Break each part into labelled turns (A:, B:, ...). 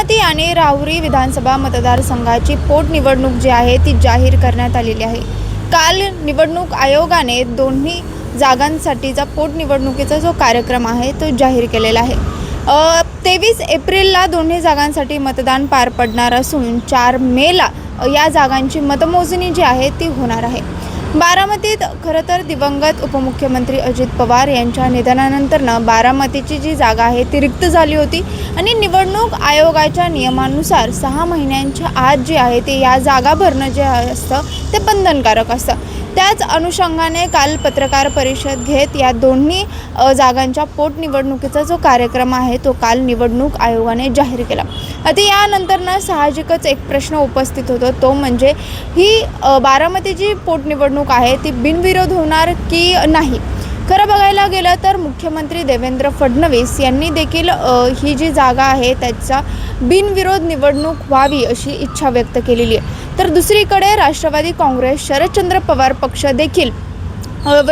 A: बारामती आणि राहुरी विधानसभा मतदारसंघाची पोटनिवडणूक जी आहे ती जाहीर करण्यात आलेली आहे। काल निवडणूक आयोगाने दोन्ही जागांसाठीचा पोटनिवडणुकीचा जो कार्यक्रम आहे तो जाहीर केलेला आहे। 23 एप्रिलला दोन्ही जागांसाठी मतदान पार पडणार असून 4 मेला या जागांची मतमोजणी जी आहे ती होणार आहे। बारामतीत खरं तर दिवंगत उपमुख्यमंत्री अजित पवार यांच्या निधनानंतर बारामतीची जी जागा आहे ती रिक्त झाली होती आणि निवडणूक आयोगाच्या नियमानुसार 6 महिन्यांच्या आत जी आहे ते या जागा भरणं जे असतं ते बंधनकारक असतं। त्याच अनुषंगाने काल पत्रकार परिषद घेत या दोन्ही जागांच्या पोटनिवडणुकीचा जो कार्यक्रम आहे तो काल निवडणूक आयोगाने जाहीर केला। आता यानंतर साहजिकच एक प्रश्न उपस्थित होतो, तो म्हणजे ही बारामतीची पोटनिवडणूक आहे ती बिनविरोध होणार की नाही। खरं बघायला गेलं तर मुख्यमंत्री देवेंद्र फडणवीस यांनी देखील ही जी जागा आहे त्याचा बिनविरोध निवडणूक व्हावी अशी इच्छा व्यक्त केलेली आहे। तर दुसरीकडे राष्ट्रवादी काँग्रेस शरदचंद्र पवार पक्ष देखील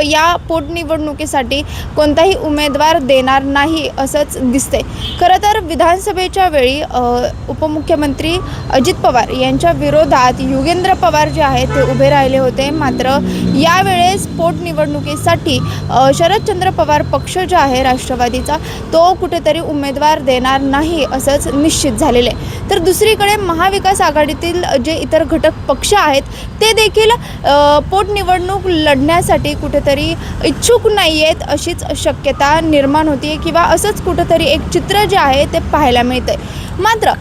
A: या पोटनिवडणुकीसाठी कोणताही उमेदवार देणार नाही असंच दिसते। खरं तर विधानसभेच्या वेळी उपमुख्यमंत्री अजित पवार यांच्या विरोधात युगेंद्र पवार जे आहेत ते उभे राहिले होते, मात्र यावेळेस पोटनिवडणुकीसाठी शरदचंद्र पवार पक्ष जो आहे राष्ट्रवादीचा तो कुठेतरी उमेदवार देणार नाही असंच निश्चित झालेलं आहे। तर दुसरीकडे महाविकास आघाडीतील जे इतर घटक पक्ष आहेत ते देखील पोटनिवडणूक लढण्यासाठी कुठेतरी इच्छुक नाही आहेत अशीच शक्यता निर्माण होती किंवा असंच कुठेतरी एक चित्र जे आहे ते पाहायला मिळते। मात्र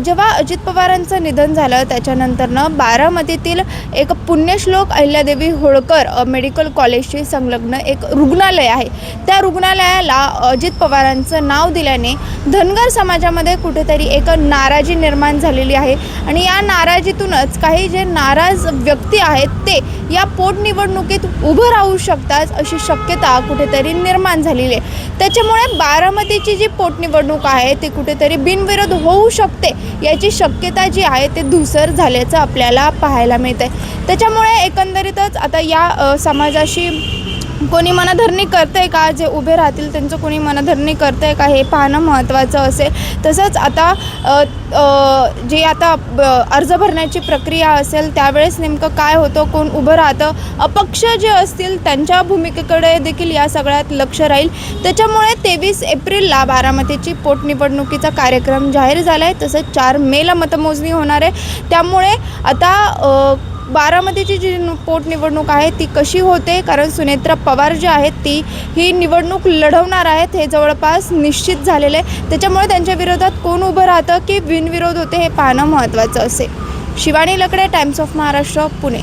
A: जेव्हा अजित पवारांचं निधन झालं त्याच्यानंतरनं बारामतीतील एक पुण्यश्लोक अहिल्यादेवी होळकर मेडिकल कॉलेजशी संलग्न एक रुग्णालय आहे, त्या रुग्णालयाला अजित पवारांचं नाव दिल्याने धनगर समाजामध्ये कुठेतरी एक नाराजी निर्माण झालेली आहे आणि या नाराजीतूनच काही जे नाराज व्यक्ती आहेत ते या पोटनिवडणुकीत उभं राहू शकतात अशी शक्यता कुठेतरी निर्माण झालेली आहे। त्याच्यामुळे बारामतीची जी पोटनिवडणूक आहे ती कुठेतरी बिनविरोध होऊ शकते याची शक्यता जी आहे ते धूसर झाल्याचं आपल्याला पाहायला मिळते। त्याच्यामुळे एकंदरीतच आता या समाजाशी कोणी मनधरणी करते का, जे उभे राहतील त्यांचं कोणी मनधरणी करते का हे पाहणं महत्त्वाचं असेल। तसंच आता जे आता अर्ज भरण्याची प्रक्रिया असेल त्यावेळेस नेमकं काय होतं, कोण उभं राहतं, अपक्ष जे असतील त्यांच्या भूमिकेकडे देखील या सगळ्यात लक्ष राहील। त्याच्यामुळे 23 एप्रिलला बारामतीची पोटनिवडणुकीचा कार्यक्रम जाहीर झाला आहे, तसंच 4 मेला मतमोजणी होणार आहे। त्यामुळे आता बारामतीची जी पोटनिवडणूक आहे ती कशी होते, कारण सुनेत्रा पवार जे आहेत ती ही निवडणूक लढवणार आहेत हे जवळपास निश्चित झालेलं आहे। त्याच्यामुळे त्यांच्या विरोधात कोण उभं राहतं की बिनविरोध होते हे पाहणं महत्त्वाचं असेल। शिवानी लकडे, टाइम्स ऑफ महाराष्ट्र, पुणे।